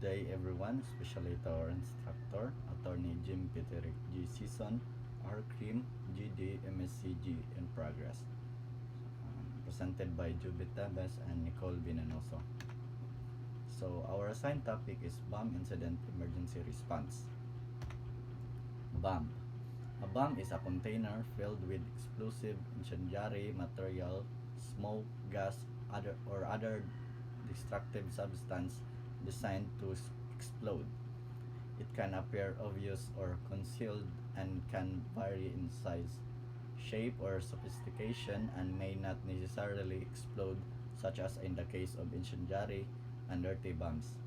day everyone, especially to our instructor, Attorney Jim Peterick G. Season, our cream GD MSCG in progress. Presented by Jubit Tabas and Nicole Binanoso. So our assigned topic is bomb incident emergency response. Bomb. A bomb is a container filled with explosive incendiary material, smoke, gas, other destructive substance designed to explode. It can appear obvious or concealed and can vary in size, shape, or sophistication and may not necessarily explode, such as in the case of incendiary and dirty bombs.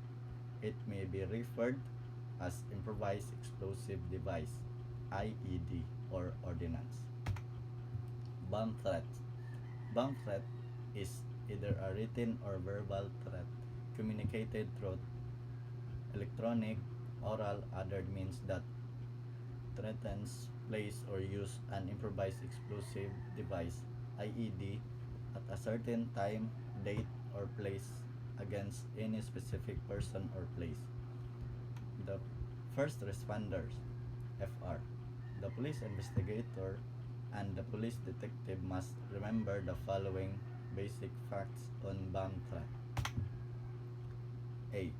It may be referred as improvised explosive device IED or ordnance. Bomb threat. Bomb threat is either a written or verbal threat communicated through electronic, oral, other means that threatens, place, or use an improvised explosive device IED at a certain time, date, or place against any specific person or place. The first responders FR. The police investigator and the police detective must remember the following basic facts on bomb threat. A.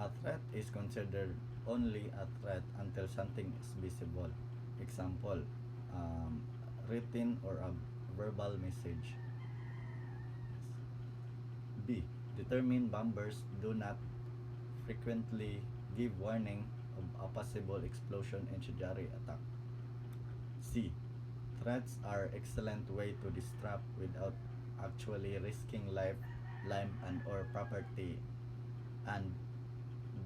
A threat is considered only a threat until something is visible. Example, written or a verbal message. B. Determined bombers do not frequently give warning of a possible explosion incendiary attack. C. Threats are excellent way to disrupt without actually risking life, limb, and or property. And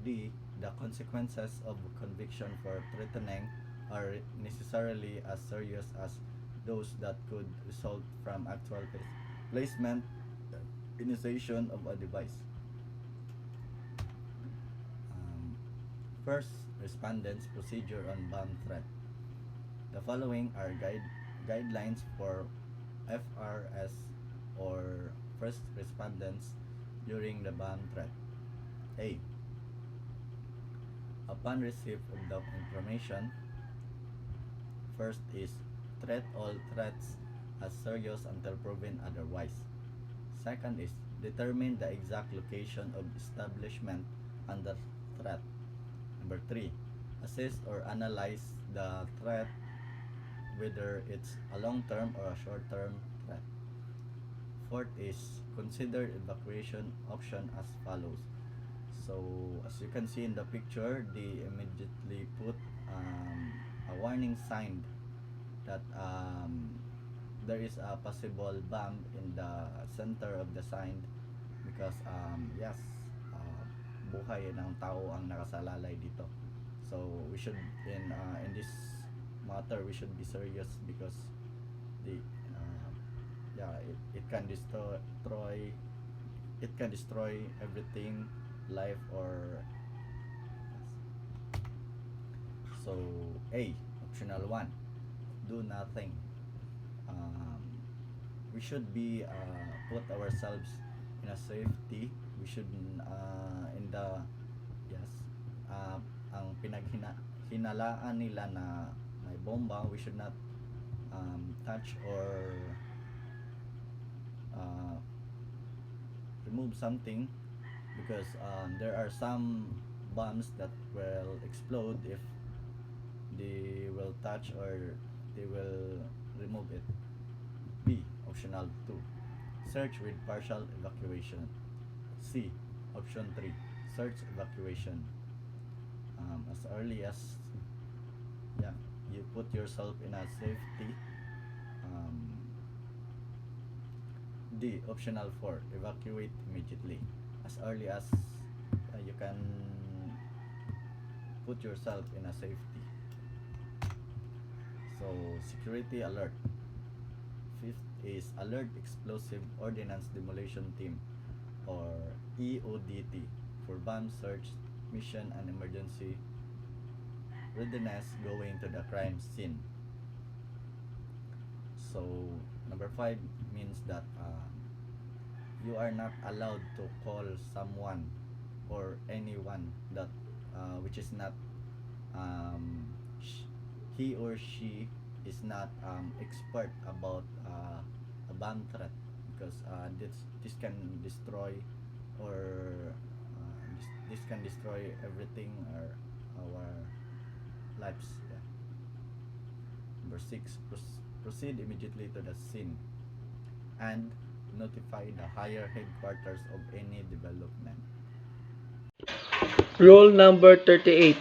D. The consequences of conviction for threatening are necessarily as serious as those that could result from actual placement, initiation of a device. First respondents procedure on bomb threat. The following are guidelines for FRS or first respondents during the bomb threat. A. Upon receipt of the information, first is treat all threats as serious until proven otherwise. Second is determine the exact location of establishment under threat. Number 3, assess or analyze the threat, whether it's a long-term or a short-term threat. Fourth is consider evacuation option as follows. So as you can see in the picture, they immediately put a warning sign that there is a possible bomb in the center of the sign because yes, buhay ng tao ang nakasalalay dito. So we should in this matter we should be serious because the it can destroy everything, life or so. A, optional 1, do nothing. We should be put ourselves in a safety. We should in the yes ang hinalaan nila na may bomba, we should not touch or remove something because there are some bombs that will explode if they will touch or they will remove it. B, optional 2, search with partial evacuation. C, option 3, search evacuation. As early as you put yourself in a safety. D, optional 4, evacuate immediately. As early as you can put yourself in a safety. So security alert. Fifth is alert explosive ordnance demolition team or EODT for bomb search mission and emergency readiness going to the crime scene. So number 5 means that you are not allowed to call someone or anyone that which is not he or she is not expert about a bomb threat, because this can destroy, or this can destroy everything, or our lives. Yeah. Number 6, proceed immediately to the scene and notify the higher headquarters of any development. Rule number 38.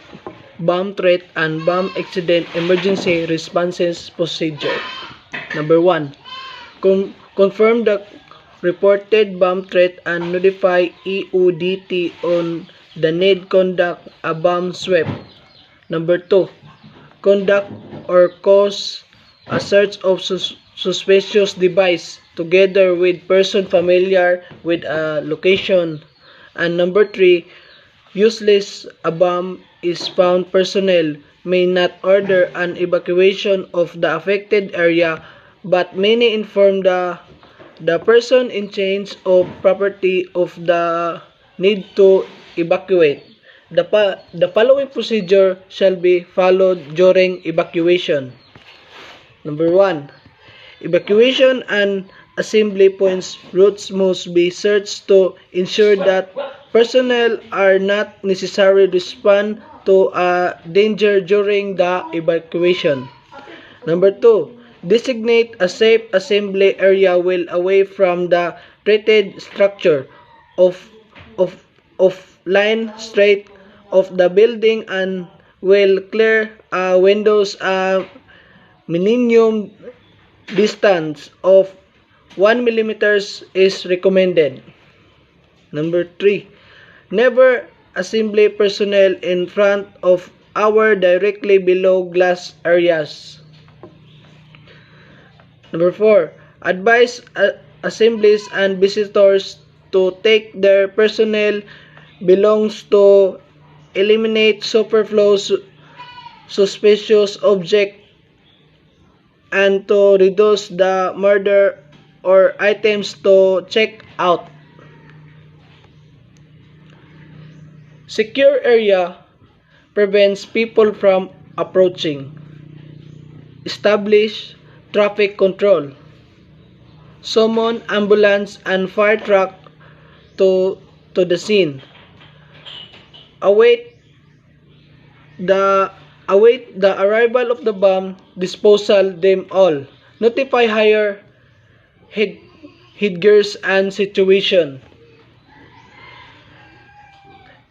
Bomb threat and bomb accident emergency responses procedure. Number 1. Confirm the reported bomb threat and notify EODT on the need conduct a bomb sweep. Number 2. Conduct or cause a search of suspicious device together with person familiar with a location. And number 3. Useless a bomb is found, personnel may not order an evacuation of the affected area but may inform the person in charge of property of the need to evacuate. The following procedure shall be followed during evacuation. Number 1. Evacuation and assembly points routes must be searched to ensure that personnel are not necessarily respond to a danger during the evacuation. Number 2. Designate a safe assembly area well away from the threatened structure of of of line straight of the building and will clear windows minimum distance of 1 millimeters is recommended. Number 3. Never assembly personnel in front of or directly below glass areas. Number 4. Advise assemblies and visitors to take their personnel belongs to eliminate superfluous suspicious object and to reduce the murder or items to check out. Secure area prevents people from approaching. Establish traffic control. Summon ambulance and fire truck to the scene. Await the arrival of the bomb disposal them all. Notify higher headgears and situation.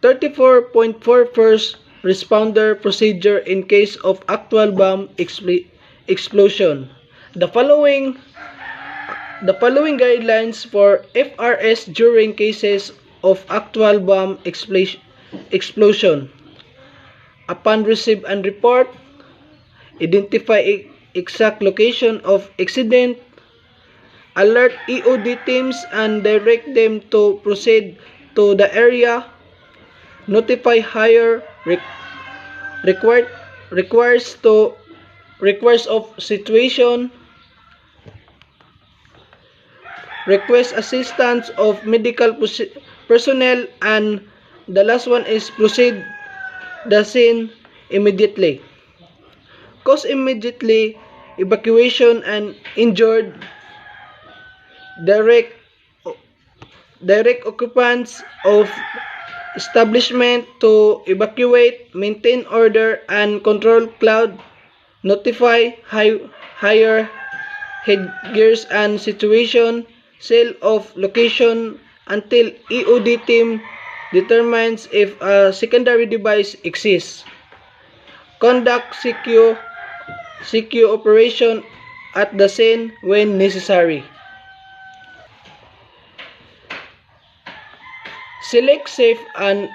34.4 First responder procedure in case of actual bomb explosion. The following guidelines for FRS during cases of actual bomb explosion. Upon receive and report, identify exact location of accident, alert EOD teams and direct them to proceed to the area, notify higher requires of situation, request assistance of medical personnel, and the last one is proceed the scene immediately. Cause immediately evacuation and injured direct occupants of establishment to evacuate, maintain order and control crowd, notify higher headgears and situation, sale of location until EOD team determines if a secondary device exists. Conduct secure operation at the scene when necessary. Select safe and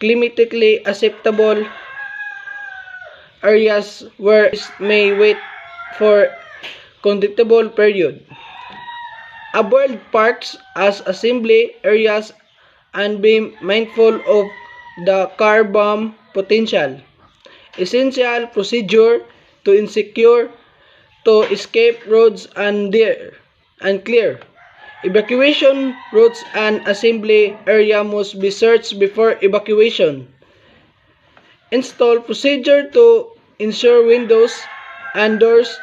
climatically acceptable areas where may wait for conductible period. Avoid parks as assembly areas and be mindful of the car bomb potential. Essential procedure to insecure to escape roads and clear. Evacuation routes and assembly area must be searched before evacuation. Install procedure to ensure windows and doors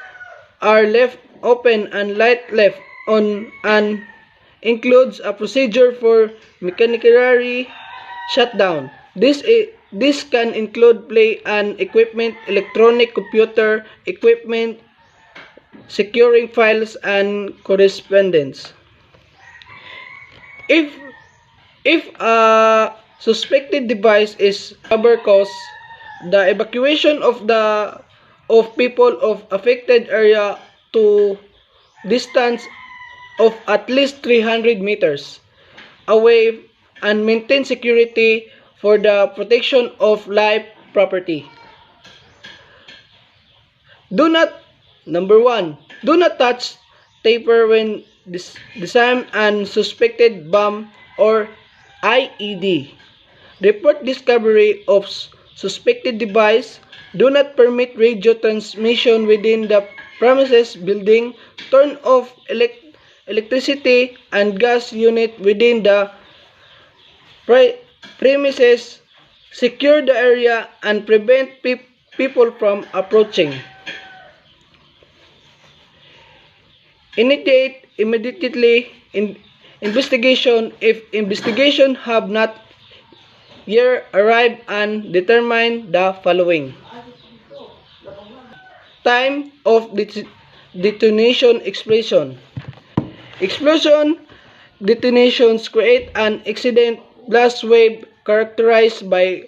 are left open and light left on, and includes a procedure for mechanical shutdown. This can include play and equipment, electronic computer equipment, securing files and correspondence. If if a suspected device is cover cause, the evacuation of people of affected area to distance of at least 300 meters away and maintain security for the protection of life property. Do not Number 1. Do not touch taper when disarmed and suspected bomb or IED. Report discovery of suspected device. Do not permit radio transmission within the premises building. Turn off electricity and gas unit within the premises. Secure the area and prevent people from approaching. Initiate immediately investigation if investigation have not yet arrived, and determine the following. Time of detonation explosion. Explosion detonations create an accident blast wave characterized by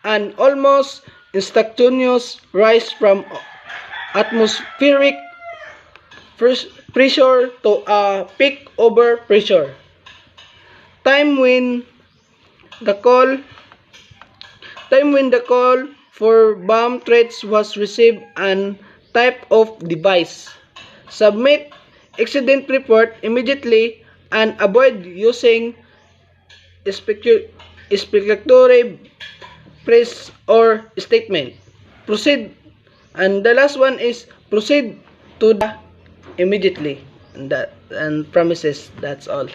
an almost instantaneous rise from atmospheric pressure to a peak over pressure. Time when the call for bomb threats was received and type of device. Submit accident report immediately and avoid using speculatory press or statement. Proceed, and the last one is proceed to the immediately, and promises. That's all.